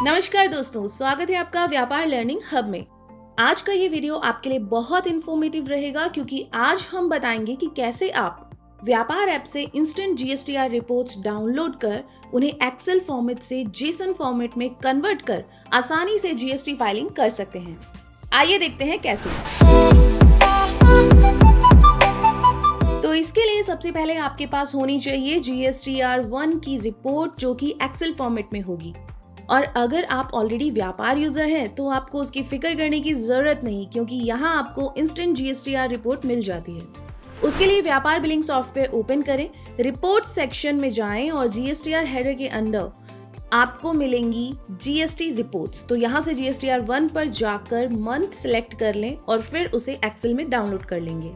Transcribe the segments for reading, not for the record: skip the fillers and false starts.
नमस्कार दोस्तों, स्वागत है आपका व्यापार लर्निंग हब में। आज का ये वीडियो आपके लिए बहुत इन्फॉर्मेटिव रहेगा क्योंकि आज हम बताएंगे कि कैसे आप व्यापार ऐप से इंस्टेंट जीएसटीआर रिपोर्ट्स डाउनलोड कर उन्हें एक्सेल फॉर्मेट से जेसन फॉर्मेट में कन्वर्ट कर आसानी से जीएसटी फाइलिंग कर सकते हैं। आइए देखते हैं कैसे। तो इसके लिए सबसे पहले आपके पास होनी चाहिए जीएसटीआर 1 की रिपोर्ट जो कि एक्सेल फॉर्मेट में होगी। और अगर आप ऑलरेडी व्यापार यूजर हैं तो आपको उसकी फिक्र करने की जरूरत नहीं, क्योंकि यहाँ आपको इंस्टेंट जीएसटीआर रिपोर्ट मिल जाती है। उसके लिए व्यापार बिलिंग सॉफ्टवेयर ओपन करें, रिपोर्ट सेक्शन में जाएं और जीएसटीआर हेडर के अंदर आपको मिलेंगी जीएसटी रिपोर्ट्स। तो यहाँ से जीएसटीआर 1 पर जाकर मंथ सिलेक्ट कर लें और फिर उसे एक्सेल में डाउनलोड कर लेंगे।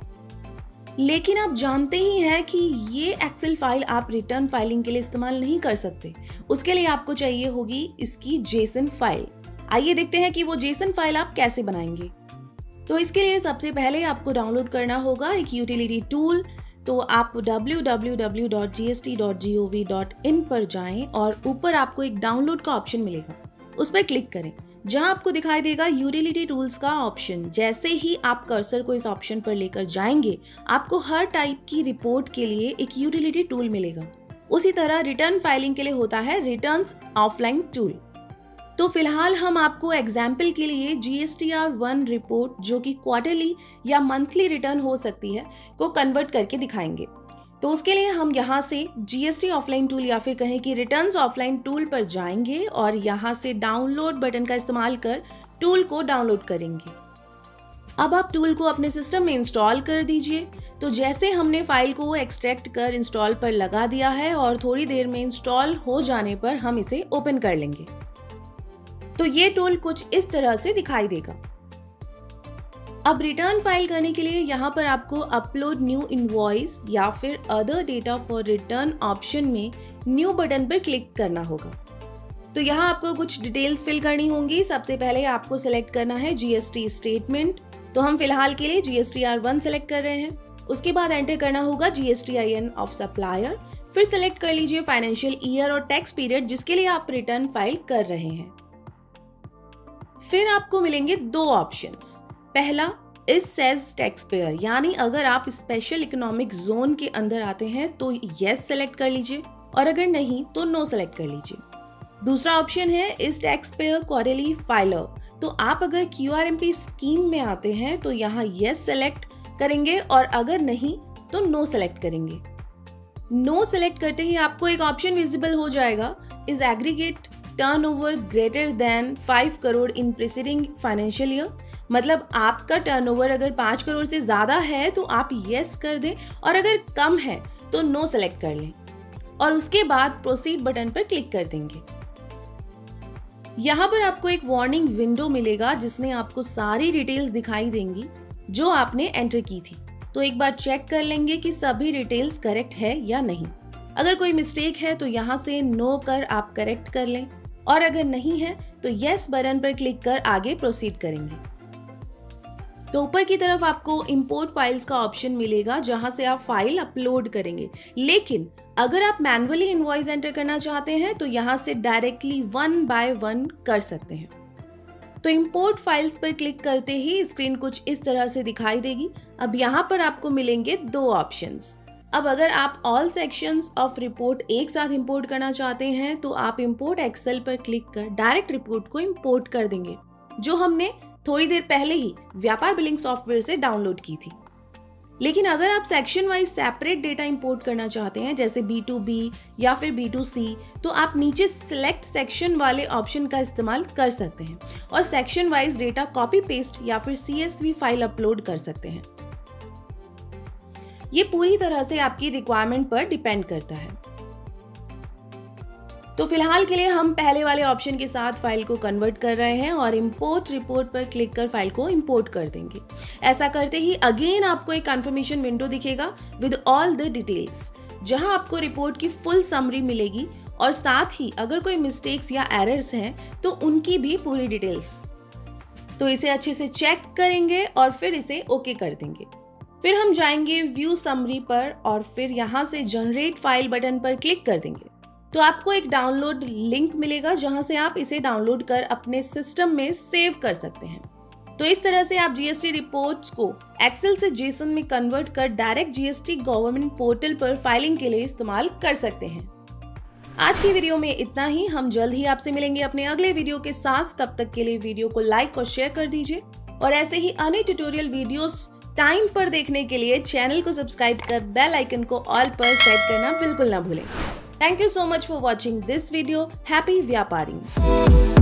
लेकिन आप जानते ही हैं कि ये एक्सेल फाइल आप रिटर्न फाइलिंग के लिए इस्तेमाल नहीं कर सकते। उसके लिए आपको चाहिए होगी इसकी जेसन फाइल। आइए देखते हैं कि वो जेसन फाइल आप कैसे बनाएंगे। तो इसके लिए सबसे पहले आपको डाउनलोड करना होगा एक यूटिलिटी टूल। तो आप www.gst.gov.in पर जाएं और ऊपर आपको एक डाउनलोड का ऑप्शन मिलेगा, उस पर क्लिक करें। जहां आपको दिखाई देगा यूटिलिटी टूल्स का ऑप्शन। जैसे ही आप कर्सर को इस ऑप्शन पर लेकर जाएंगे आपको हर टाइप की रिपोर्ट के लिए एक यूटिलिटी टूल मिलेगा। उसी तरह रिटर्न फाइलिंग के लिए होता है रिटर्न्स ऑफलाइन टूल। तो फिलहाल हम आपको एग्जाम्पल के लिए जीएसटीआर 1 रिपोर्ट जो कि क्वार्टरली या मंथली रिटर्न हो सकती है को कन्वर्ट करके दिखाएंगे। तो उसके लिए हम यहाँ से जीएसटी ऑफलाइन टूल या फिर कहें कि रिटर्न्स ऑफलाइन टूल पर जाएंगे और यहाँ से डाउनलोड बटन का इस्तेमाल कर टूल को डाउनलोड करेंगे। अब आप टूल को अपने सिस्टम में इंस्टॉल कर दीजिए। तो जैसे हमने फाइल को एक्सट्रैक्ट कर इंस्टॉल पर लगा दिया है और थोड़ी देर में इंस्टॉल हो जाने पर हम इसे ओपन कर लेंगे। तो ये टूल कुछ इस तरह से दिखाई देगा। अब रिटर्न फाइल करने के लिए यहाँ पर आपको अपलोड न्यू इनवॉइस या फिर other data for return option में न्यू बटन पर क्लिक करना होगा। तो यहाँ आपको कुछ डिटेल्स फिल करनी होंगी। सबसे पहले आपको सिलेक्ट करना है जीएसटी स्टेटमेंट। तो हम फिलहाल के लिए जीएसटीआर 1 सिलेक्ट कर रहे हैं। उसके बाद एंटर करना होगा जीएसटीआईएन ऑफ सप्लायर। फिर सिलेक्ट कर लीजिए फाइनेंशियल ईयर और टैक्स पीरियड जिसके लिए आप रिटर्न फाइल कर रहे हैं। फिर आपको मिलेंगे दो ऑप्शंस। पहला इज सेज टैक्स पेयर, यानी अगर आप स्पेशल इकोनॉमिक जोन के अंदर आते हैं तो यस सेलेक्ट कर लीजिए और अगर नहीं तो नो सेलेक्ट कर लीजिए। दूसरा ऑप्शन है is tax payer quarterly filer. तो आप अगर क्यूआरएमपी स्कीम में आते हैं तो यहाँ यस सेलेक्ट करेंगे और अगर नहीं तो नो सेलेक्ट करेंगे। नो सेलेक्ट करते ही आपको एक ऑप्शन विजिबल हो जाएगा, is aggregate turnover greater than 5 crore in preceding financial year. मतलब आपका टर्नओवर अगर 5 करोड़ से ज्यादा है तो आप यस कर दें और अगर कम है तो नो सेलेक्ट कर लें और उसके बाद प्रोसीड बटन पर क्लिक कर देंगे। यहाँ पर आपको एक वार्निंग विंडो मिलेगा जिसमें आपको सारी डिटेल्स दिखाई देंगी जो आपने एंटर की थी। तो एक बार चेक कर लेंगे कि सभी डिटेल्स करेक्ट है या नहीं। अगर कोई मिस्टेक है तो यहाँ से नो कर आप करेक्ट कर लें और अगर नहीं है तो यस बटन पर क्लिक कर आगे प्रोसीड करेंगे। तो ऊपर की तरफ आपको इंपोर्ट फाइल्स का ऑप्शन मिलेगा जहां से आप फाइल अपलोड करेंगे। लेकिन अगर आप मैन्युअली इनवॉइस एंटर करना चाहते हैं तो यहां से डायरेक्टली 1 बाय 1 कर सकते हैं। तो इंपोर्ट फाइल्स पर क्लिक करते ही स्क्रीन कुछ इस तरह से दिखाई देगी। अब यहाँ पर आपको मिलेंगे दो ऑप्शंस। अब अगर आप ऑल सेक्शंस ऑफ रिपोर्ट एक साथ इंपोर्ट करना चाहते हैं तो आप इंपोर्ट एक्सेल पर क्लिक कर डायरेक्ट रिपोर्ट को इंपोर्ट कर देंगे जो हमने थोड़ी देर पहले ही व्यापार बिलिंग सॉफ्टवेयर से डाउनलोड की थी। लेकिन अगर आप section wise separate data import करना चाहते हैं जैसे B2B या फिर B2C तो आप नीचे सिलेक्ट सेक्शन वाले ऑप्शन का इस्तेमाल कर सकते हैं और section wise data copy paste या फिर CSV फाइल अपलोड कर सकते हैं। ये पूरी तरह से आपकी रिक्वायरमेंट पर डिपेंड करता है। तो फिलहाल के लिए हम पहले वाले ऑप्शन के साथ फाइल को कन्वर्ट कर रहे हैं और इंपोर्ट रिपोर्ट पर क्लिक कर फाइल को इंपोर्ट कर देंगे। ऐसा करते ही अगेन आपको एक कंफर्मेशन विंडो दिखेगा विद ऑल द डिटेल्स जहां आपको रिपोर्ट की फुल समरी मिलेगी और साथ ही अगर कोई मिस्टेक्स या एरर्स हैं तो उनकी भी पूरी डिटेल्स। तो इसे अच्छे से चेक करेंगे और फिर इसे ओके कर देंगे। फिर हम जाएंगे व्यू समरी पर और फिर यहाँ से जनरेट फाइल बटन पर क्लिक कर देंगे। तो आपको एक डाउनलोड लिंक मिलेगा जहां से आप इसे डाउनलोड कर अपने सिस्टम में सेव कर सकते हैं। तो इस तरह से आप जीएसटी रिपोर्ट्स को एक्सेल से जेसन में कन्वर्ट कर डायरेक्ट जीएसटी गवर्नमेंट पोर्टल पर फाइलिंग के लिए इस्तेमाल कर सकते हैं। आज की वीडियो में इतना ही। हम जल्द ही आपसे मिलेंगे अपने अगले वीडियो के साथ। तब तक के लिए वीडियो को लाइक और शेयर कर दीजिए और ऐसे ही अन्य ट्यूटोरियल वीडियोस टाइम पर देखने के लिए चैनल को सब्सक्राइब कर बेल आइकन को ऑल पर सेट करना बिल्कुल ना भूलें। Thank you so much for watching this video. Happy व्यापारिंग।